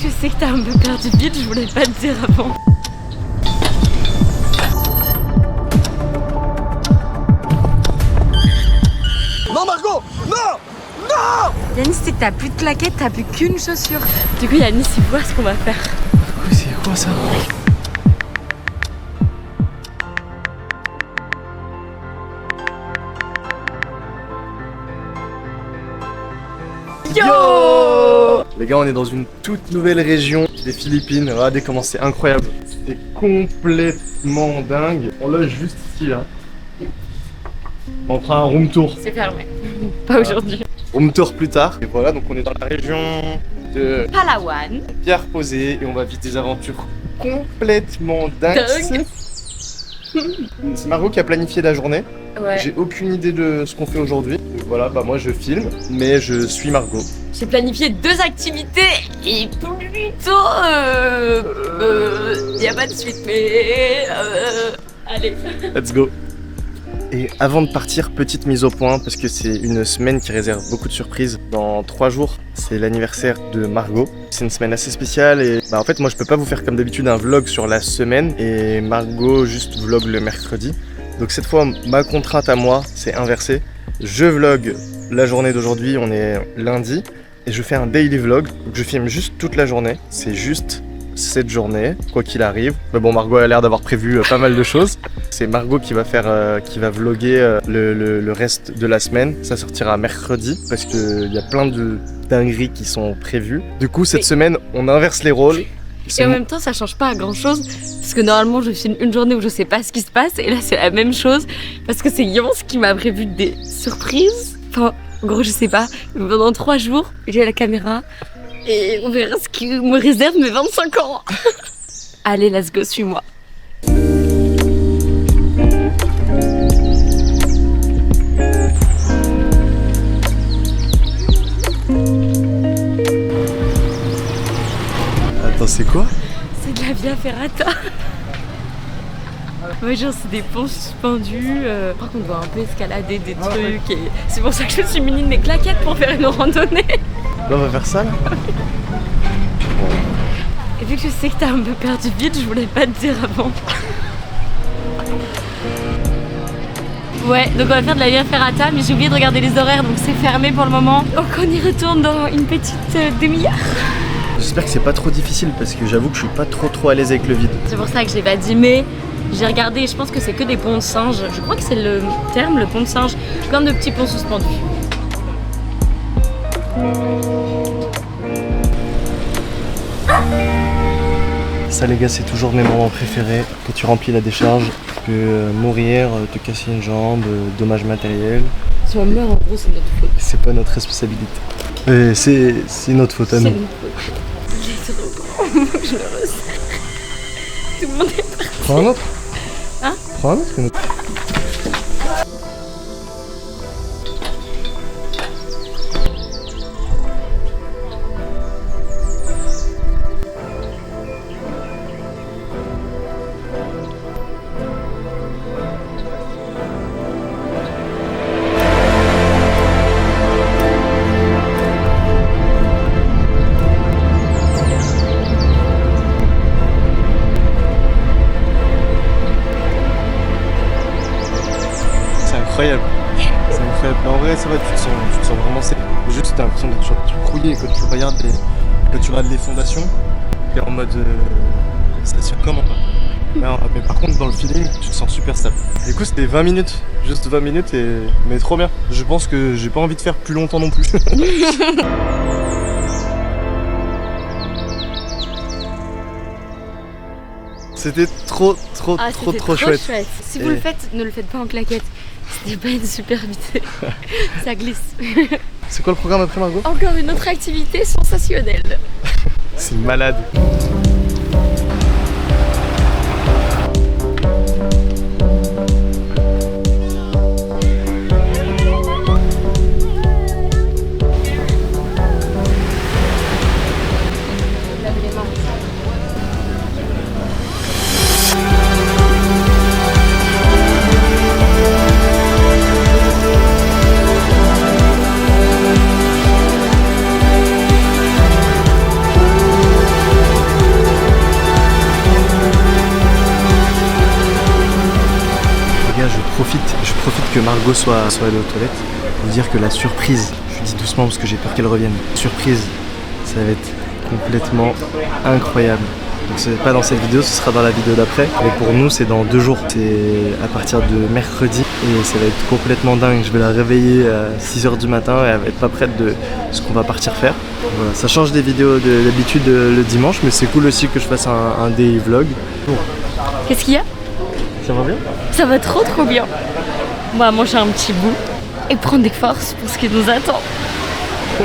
je sais que t'as un peu perdu vite, je voulais pas te dire avant. Non Margot, non, non. Yanis, c'est que t'as plus de claquettes, t'as plus qu'une chaussure. Du coup Yanis, il voit ce qu'on va faire. C'est quoi ça? Yo! Les gars, on est dans une toute nouvelle région des Philippines. Regardez comment c'est incroyable. C'est complètement dingue. On loge juste ici là. On fera un room tour. C'est fermé. Pas aujourd'hui. Room tour plus tard. Et voilà, donc on est dans la région de Palawan. Pierre Posé et on va vivre des aventures complètement dingues. C'est Margot qui a planifié la journée. Ouais. J'ai aucune idée de ce qu'on fait aujourd'hui. Voilà, bah moi je filme, mais je suis Margot. J'ai planifié 2 activités et plutôt y a pas de suite mais allez. Let's go. Et avant de partir, petite mise au point parce que c'est une semaine qui réserve beaucoup de surprises. Dans 3 jours, c'est l'anniversaire de Margot. C'est une semaine assez spéciale et bah en fait moi je peux pas vous faire comme d'habitude un vlog sur la semaine et Margot juste vlog le mercredi. Donc cette fois ma contrainte à moi c'est inversé. Je vlog la journée d'aujourd'hui, on est lundi et je fais un daily vlog. Donc je filme juste toute la journée. C'est juste cette journée, quoi qu'il arrive. Mais bon, Margot a l'air d'avoir prévu pas mal de choses. C'est Margot qui va vlogger le reste de la semaine. Ça sortira mercredi parce qu'il y a plein de dingueries qui sont prévues. Du coup, cette semaine, on inverse les rôles. Et en même temps, ça change pas à grand chose parce que normalement, je filme une journée où je sais pas ce qui se passe et là, c'est la même chose parce que c'est Yons qui m'a prévu des surprises. Enfin, en gros, je sais pas. Pendant 3 jours, j'ai la caméra. Et on verra ce qui me réserve mes 25 ans. Allez, let's go, suis-moi. Attends, c'est quoi? C'est de la Via Ferrata. Ouais, genre c'est des ponts suspendus. Par contre, on doit un peu escalader des trucs. Et c'est pour ça que je me suis muni de mes claquettes pour faire une randonnée. Là, on va faire ça là. Et vu que je sais que t'as un peu perdu vite, je voulais pas te dire avant. Ouais, donc on va faire de la Via Ferrata, mais j'ai oublié de regarder les horaires, donc c'est fermé pour le moment. Donc on y retourne dans une petite demi-heure. J'espère que c'est pas trop difficile parce que j'avoue que je suis pas trop à l'aise avec le vide. C'est pour ça que j'ai pas dit, mais j'ai regardé et je pense que c'est que des ponts de singe. Je crois que c'est le terme, le pont de singe. Plein de petits ponts suspendus. Ça les gars, c'est toujours mes moments préférés. Quand tu remplis la décharge, tu peux mourir, te casser une jambe, dommages matériels. Si on meurt, en gros, c'est notre faute. C'est pas notre responsabilité. C'est notre faute à nous. C'est notre faute. Je le resserre. Tout le monde est parti. Prends un autre. Hein? Prends un autre. Incroyable. C'est incroyable. En vrai, ça va, tu te sens vraiment safe. Juste, t'as l'impression d'être sur du rouillé quand tu regardes les fondations. T'es en mode. Ça tient comment pas. Mais par contre, dans le feeling, tu te sens super stable. Du coup, c'était 20 minutes. Juste 20 minutes, mais trop bien. Je pense que j'ai pas envie de faire plus longtemps non plus. C'était trop chouette. Si vous le faites, ne le faites pas en claquettes. C'était pas une superbité. Ça glisse. C'est quoi le programme après, Margot? Encore une autre activité sensationnelle. C'est malade. Margot soit allée aux toilettes, vous dire que la surprise, je dis doucement parce que j'ai peur qu'elle revienne, surprise, ça va être complètement incroyable. Donc c'est pas dans cette vidéo, ce sera dans la vidéo d'après. Mais pour nous c'est dans 2 jours, c'est à partir de mercredi et ça va être complètement dingue. Je vais la réveiller à 6h du matin et elle va être pas prête de ce qu'on va partir faire. Voilà, ça change des vidéos d'habitude le dimanche, mais c'est cool aussi que je fasse un day vlog. Bon. Qu'est-ce qu'il y a? Ça va bien? Ça va trop bien. On va manger un petit bout et prendre des forces pour ce qui nous attend. C'est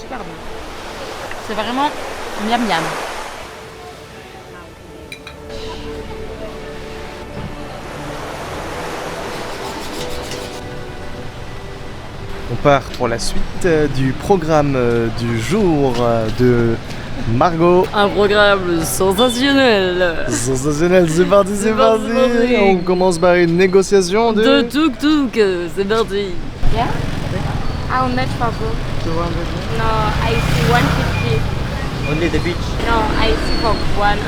super bon. C'est vraiment miam miam. On part pour la suite du programme du jour de Margot. Un programme sensationnel. Sensationnel, c'est parti, c'est parti. On commence par une négociation de tuk-tuk, c'est parti. Yeah? How much for both? 200. No, I see 150. Only the beach. No, I see for 150.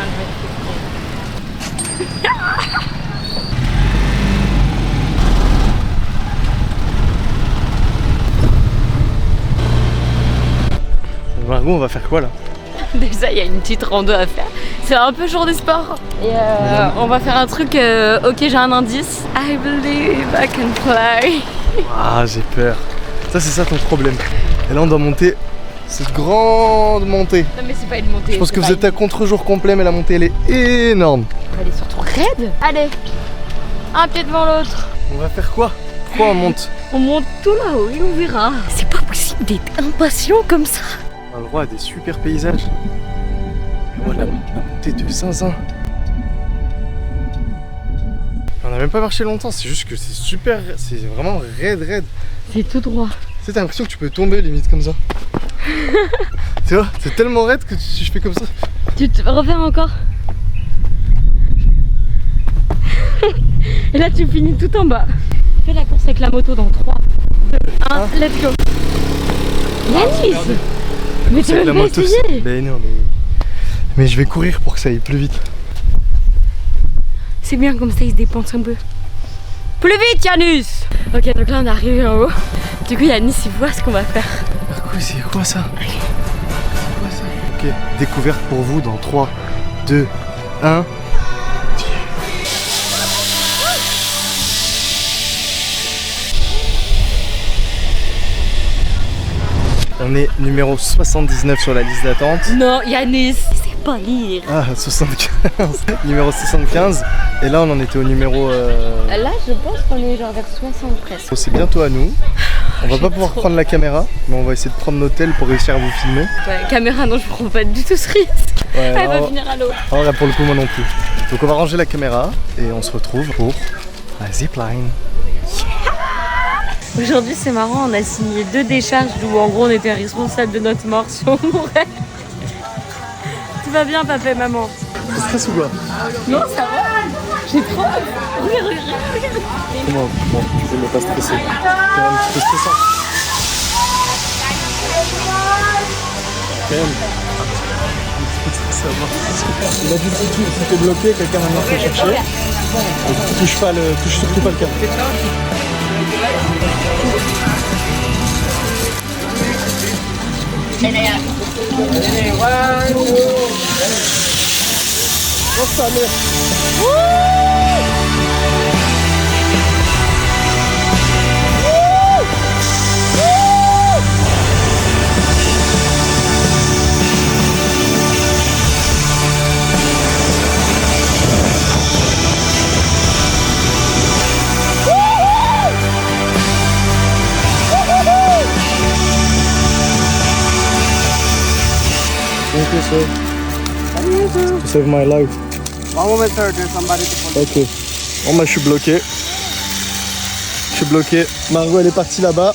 Margot, on va faire quoi là? Déjà, il y a une petite rando à faire. C'est un peu jour des sports. Et on va faire un truc. Ok, j'ai un indice. I believe I can fly. Ah, j'ai peur. Ça, c'est ça ton problème. Et là, on doit monter cette grande montée. Non, mais c'est pas une montée. Je pense que vous êtes à contre-jour complet, mais la montée, elle est énorme. Elle est surtout raide. Allez, un pied devant l'autre. On va faire quoi? Pourquoi on monte? On monte tout là-haut et on verra. C'est pas possible d'être impatient comme ça. On a le droit à des super paysages. Voilà, la montée de Zinzin. On n'a même pas marché longtemps, c'est juste que c'est super, c'est vraiment raide. C'est tout droit. Tu sais, t'as l'impression que tu peux tomber limite comme ça. Tu vois, c'est tellement raide que si je fais comme ça. Tu te refais encore. Et là tu finis tout en bas. Fais la course avec la moto dans 3, 2, 1, let's go. Yanis, mais tu veux pas essayer? Ben non, mais je vais courir pour que ça aille plus vite. C'est bien comme ça, il se dépense un peu. Plus vite Yanis. Ok, donc là on est arrivé en haut. Du coup Yanis il voit ce qu'on va faire. C'est quoi ça? Ok, découverte pour vous dans 3, 2, 1. On est numéro 79 sur la liste d'attente. Non, Yanis, c'est pas lire. Ah, 75. Numéro 75. Et là, on en était au numéro... Là, je pense qu'on est genre vers 60 presque. C'est bientôt à nous. On va pas pouvoir prendre la caméra, mais on va essayer de prendre nos tels pour réussir à vous filmer. Ouais, caméra, non, je prends pas du tout ce risque. Ouais, elle va finir à l'eau. Alors là, pour le coup, moi non plus. Donc on va ranger la caméra et on se retrouve pour la zipline. Aujourd'hui c'est marrant, on a signé 2 décharges où en gros on était responsable de notre mort si on mourait. Tout va bien papa et maman? Tu stresses ou quoi? Non ça va, j'ai trop hâte. Regarde. Comment? Bon, tu peux ne pas stresser. C'est un petit peu stressant. Quand même. Un petit peu stressé à voir. Il a dit que si t'es bloqué, quelqu'un va venir te chercher. Et touche surtout pas le câble. Oh sa mère. Thank you, sir. To save my life. One moment, sir. There's somebody to follow. Ok. Bon bah je suis bloqué. Margot elle est partie là-bas.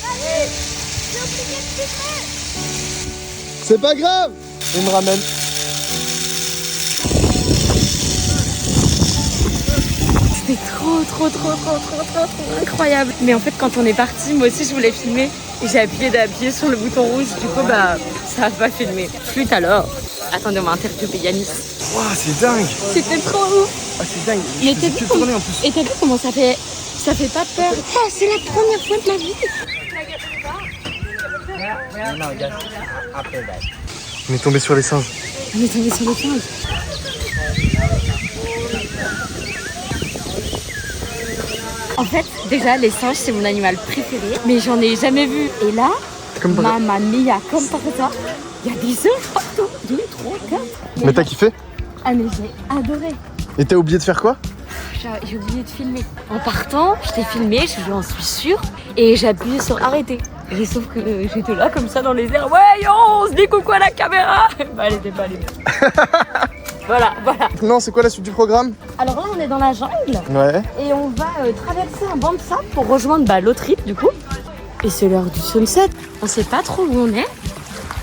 C'est pas grave. Il me ramène. C'était trop incroyable. Mais en fait quand on est parti, moi aussi je voulais filmer. Et j'ai d'appuyer sur le bouton rouge. Du coup bah ça a pas filmé. Flûte alors. Attendez, on va interviewer Yanis. Waouh, c'est dingue. C'était trop ouf. Ah c'est dingue. Mais Je faisais que tourner en plus. Et t'as vu comment ça fait Ça fait pas peur. Oh, c'est la première fois de ma vie. On est tombé sur les singes. On est tombé sur les singes. En fait, déjà, les singes, c'est mon animal préféré, mais j'en ai jamais vu. Et là, Comme par- mamma mia, comme par hasard, il y a des singes partout. 2, 3, 4. Mais t'as kiffé? Ah, mais j'ai adoré. Et t'as oublié de faire quoi? J'ai oublié de filmer. En partant, je t'ai filmé, j'en suis sûre, et j'ai appuyé sur arrêter. Et sauf que j'étais là comme ça dans les airs. Ouais, yo, on se dit coucou à la caméra. Bah, elle était pas allumée. Voilà. Non, c'est quoi la suite du programme? Alors là, on est dans la jungle. Ouais. Et on va traverser un banc de sable pour rejoindre l'autre île du coup. Et c'est l'heure du sunset. On sait pas trop où on est,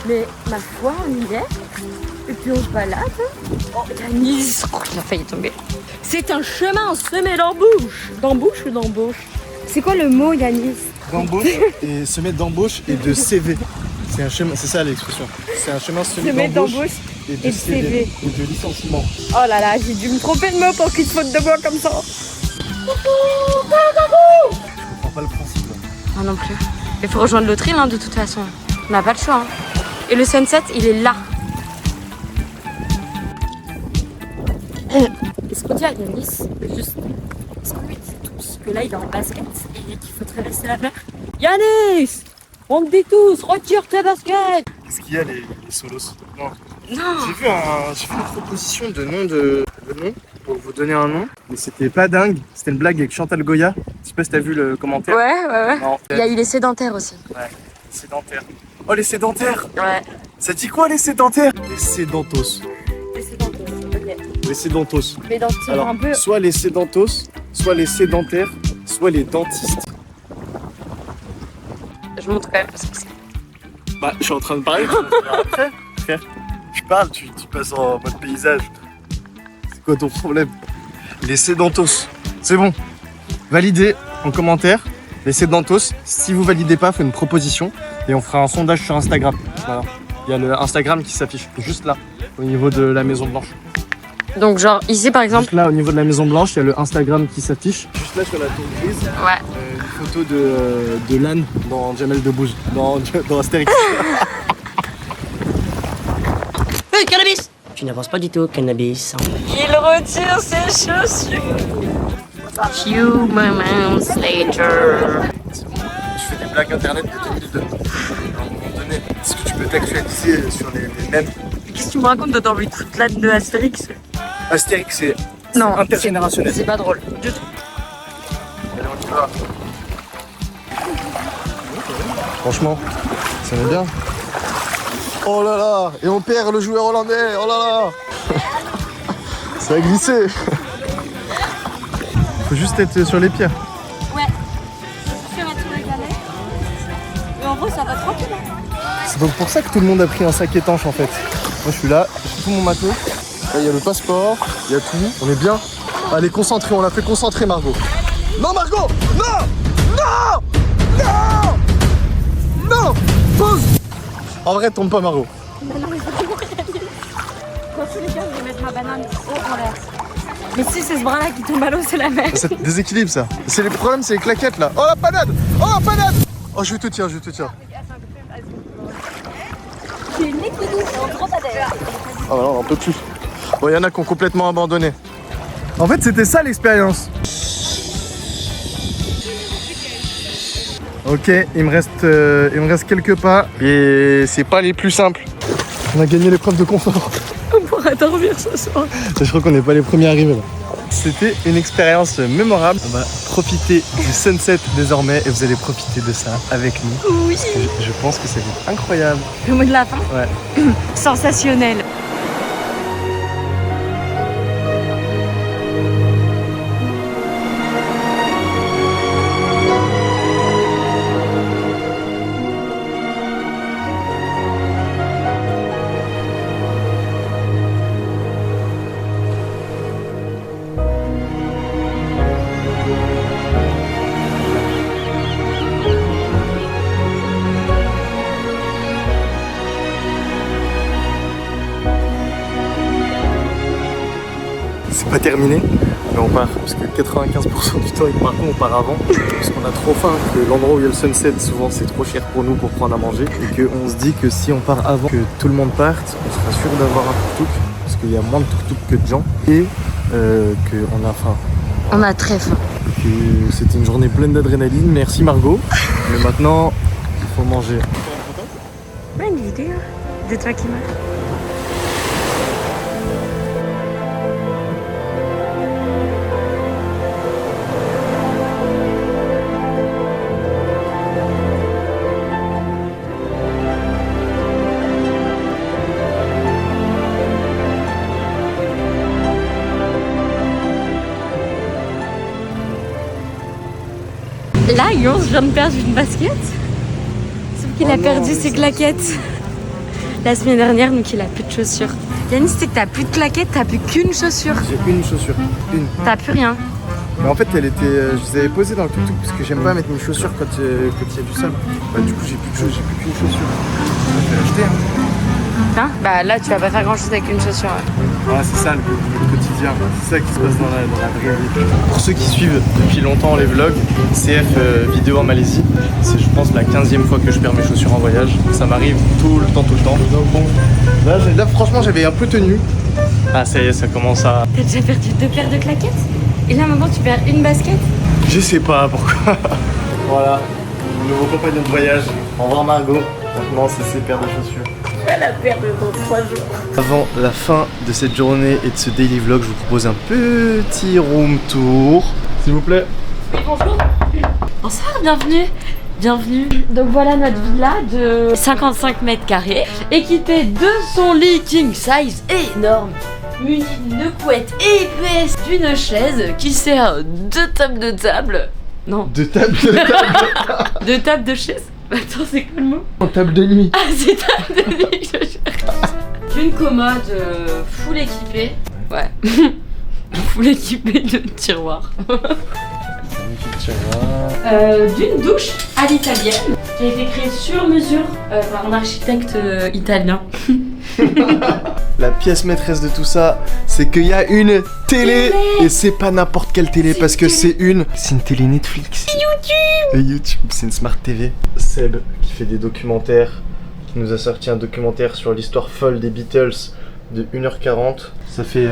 mais ma foi, on y est. Et puis on se balade. Oh, Yanis, il a failli tomber. C'est un chemin semé d'embûches. D'embûches ou d'embauche? C'est quoi le mot, Yanis? D'embauche et semer d'embauche et de CV. C'est un chemin, c'est ça l'expression. C'est un chemin semé d'embauche et de CV. Et de licenciement. Oh là là, j'ai dû me tromper de mot pour qu'il se faute de moi comme ça. Je comprends pas le principe. Moi non plus. Il faut rejoindre l'autre île de toute façon. On n'a pas le choix. Et le sunset, il est là. Est-ce qu'on dit à Yanis, juste, est-ce qu'on lui dit tous que là il est en basket et qu'il faut traverser la mer? Yanis, on te dit tous, retire tes baskets. Qu'est-ce qu'il y a les solos? Non. Non. J'ai vu une proposition de nom pour vous donner un nom, mais c'était pas dingue. C'était une blague avec Chantal Goya. Je sais pas si t'as vu le commentaire. Ouais. Non. Il y a eu les sédentaires aussi. Ouais. Sédentaire. Oh les sédentaires. Ouais. Ça dit quoi les sédentaires? Les sédentos. Les sédentaires, ok. Les sédentos. Mais dans Alors, un peu. soit les sédentos, soit les sédentaires, soit les dentistes. Je montre quand même parce que c'est. Bah, je suis en train de parler, tu vas me dire après, frère. Je parle, tu passes en mode paysage. C'est quoi ton problème? Les sédentos. C'est bon. Validez en commentaire. Les sédentos. Si vous validez pas, faites une proposition et on fera un sondage sur Instagram. Voilà. Il y a le Instagram qui s'affiche juste là, au niveau de la Maison Blanche. Donc, genre, ici par exemple. Juste là, au niveau de la Maison Blanche, il y a le Instagram qui s'affiche. Juste là, sur la tour grise, Ouais. une photo de l'âne dans Jamel Debbouze, dans Astérix. Hey, cannabis! Tu n'avances pas du tout, cannabis. Il retire ses chaussures. Few moments later. Je fais des blagues internet de 2002. À un moment donné, est-ce que tu peux t'actualiser sur les mêmes? Qu'est-ce que tu me racontes dans le toute l'âne de Astérix? Astérix, c'est Non, intergénérationnel. c'est pas drôle du tout. Allez, on y va. Franchement, ça va bien. Oh là là, et on perd le joueur hollandais, oh là là. Ça a glissé. Faut juste être sur les pieds. Ouais. Je vais tout régaler. Mais en vrai, ça va tranquille. C'est donc pour ça que tout le monde a pris un sac étanche en fait. Moi je suis là, j'ai tout mon matos. Là il y a le passeport, il y a tout. On est bien. Allez, concentré, on l'a fait concentrer Margot. Non Margot! Non! Non! Non! Non! Pause! En vrai, tombe pas Margot. Dans tous les cas, je vais mettre ma banane en l'air. Mais si c'est ce bras-là qui tombe à l'eau, c'est la même. C'est déséquilibre ça. C'est les problèmes, c'est les claquettes là. Oh la panade! Oh la panade! Oh je te tiens, je te tiens. J'ai une équilibre en dromadaire. Oh non, on peut plus. Bon, il y en a qui ont complètement abandonné. En fait, c'était ça l'expérience. Ok, il me reste quelques pas et c'est pas les plus simples. On a gagné l'épreuve de confort. On pourra dormir ce soir. Je crois qu'on n'est pas les premiers arrivés là. C'était une expérience mémorable. On va profiter du sunset désormais et vous allez profiter de ça avec nous. Oui. Je pense que ça va être incroyable. Le mot de la fin. Ouais. Sensationnel. C'est pas terminé. Mais on part, parce que 95% du temps, on part avant, parce qu'on a trop faim, que l'endroit où il y a le sunset, souvent c'est trop cher pour nous pour prendre à manger, et qu'on se dit que si on part avant que tout le monde parte, on sera sûr d'avoir un tuk-tuk, parce qu'il y a moins de tuk-tuk que de gens, et qu'on a faim. On a très faim. Que c'était une journée pleine d'adrénaline, merci Margot, mais maintenant, il faut manger. Bonne idée, de toi qui m'as. Là, Yons vient de perdre une basket. Sauf qu'il a perdu ses claquettes. La semaine dernière, donc il a plus de chaussures. Yannis, c'est que t'as plus de claquettes, t'as plus qu'une chaussure. J'ai une chaussure, une. T'as plus rien. Mais en fait, elle était, je les avais posées dans le tuk-tuk parce que j'aime pas mettre mes chaussures quand il y a du sol. Bah, du coup, j'ai plus qu'une chaussure. Je vais l'acheter. Hein? Bah là, tu vas pas faire grand chose avec une chaussure. Voilà, c'est ça le quotidien. C'est ça qui se passe dans la vraie vie. Pour ceux qui suivent depuis longtemps les vlogs, CF vidéo en Malaisie, c'est je pense la 15e fois que je perds mes chaussures en voyage. Ça m'arrive tout le temps. Donc bon, là franchement, j'avais un peu tenu. Ah, ça y est, ça commence à. T'as déjà perdu 2 paires de claquettes? Et là, maintenant, tu perds une basket? Je sais pas pourquoi. Voilà, nouveau compagnon de voyage. Au revoir Margot. Maintenant, c'est ses paires de chaussures. Tu vas la perdre dans 3 jours. Avant la fin de cette journée et de ce daily vlog, je vous propose un petit room tour. S'il vous plaît. Bonjour. Bonsoir, bienvenue. Bienvenue. Donc voilà notre villa de 55 mètres carrés, équipée de son lit king size énorme, muni d'une couette épaisse, d'une chaise qui sert de table de table. Non. De table. De table de chaise. Attends, c'est quoi le mot? En table de nuit. Ah, c'est table de nuit que je cherche. D'une commode full équipée. Ouais. Full équipée de tiroirs. D'une douche à l'italienne qui a été créée sur mesure par un architecte italien. La pièce maîtresse de tout ça, c'est qu'il y a une télé. Et c'est pas n'importe quelle télé parce que c'est une télé Netflix. YouTube, c'est une Smart TV. Seb qui fait des documentaires, qui nous a sorti un documentaire sur l'histoire folle des Beatles de 1h40. Ça fait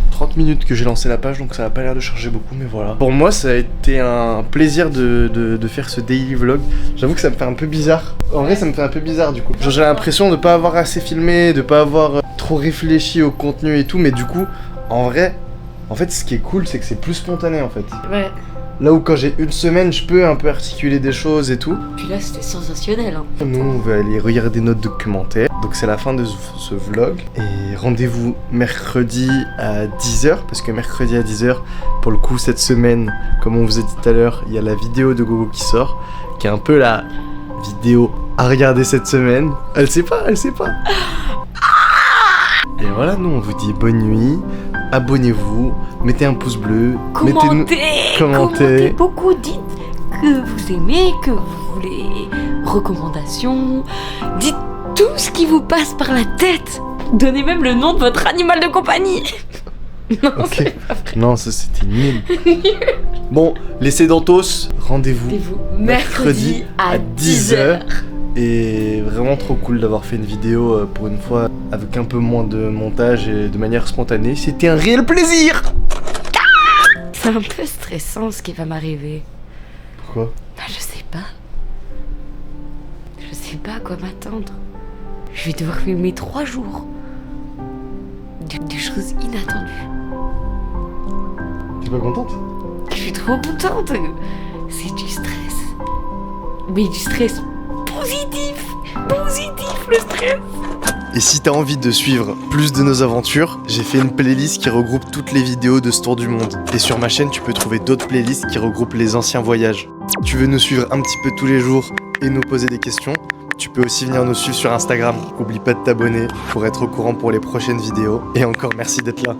30 minutes que j'ai lancé la page, donc ça a pas l'air de charger beaucoup, mais voilà. Pour moi, ça a été un plaisir de faire ce daily vlog. J'avoue que ça me fait un peu bizarre. En vrai, ça me fait un peu bizarre du coup. Genre, j'ai l'impression de pas avoir assez filmé, de pas avoir trop réfléchi au contenu et tout, mais du coup, en vrai, en fait, ce qui est cool, c'est que c'est plus spontané en fait. Ouais. Là où quand j'ai une semaine, je peux un peu articuler des choses et tout. Puis là, c'était sensationnel. Hein. Nous, on va aller regarder notre documentaire. Donc c'est la fin de ce vlog. Et rendez-vous mercredi à 10h. Parce que mercredi à 10h, pour le coup, cette semaine, comme on vous a dit tout à l'heure, il y a la vidéo de Gogo qui sort. Qui est un peu la vidéo à regarder cette semaine. Elle sait pas. Et voilà, nous, on vous dit bonne nuit. Abonnez-vous, mettez un pouce bleu, commentez beaucoup, dites que vous aimez, que vous voulez recommandations, dites tout ce qui vous passe par la tête. Donnez même le nom de votre animal de compagnie. Non, ok. c'est pas vrai. Non, ça c'était nul. Bon, les sédentos, rendez-vous mercredi à 10h. Et vraiment trop cool d'avoir fait une vidéo pour une fois avec un peu moins de montage et de manière spontanée. C'était un réel plaisir. C'est un peu stressant ce qui va m'arriver. Pourquoi? Bah je sais pas. Je sais pas à quoi m'attendre. Je vais devoir filmer 3 jours. Des choses inattendues. T'es pas contente? Je suis trop contente. C'est du stress. Mais du stress positif le stress. Et si t'as envie de suivre plus de nos aventures, j'ai fait une playlist qui regroupe toutes les vidéos de ce tour du monde. Et sur ma chaîne, tu peux trouver d'autres playlists qui regroupent les anciens voyages. Tu veux nous suivre un petit peu tous les jours et nous poser des questions? Tu peux aussi venir nous suivre sur Instagram. N'oublie pas de t'abonner pour être au courant pour les prochaines vidéos. Et encore merci d'être là.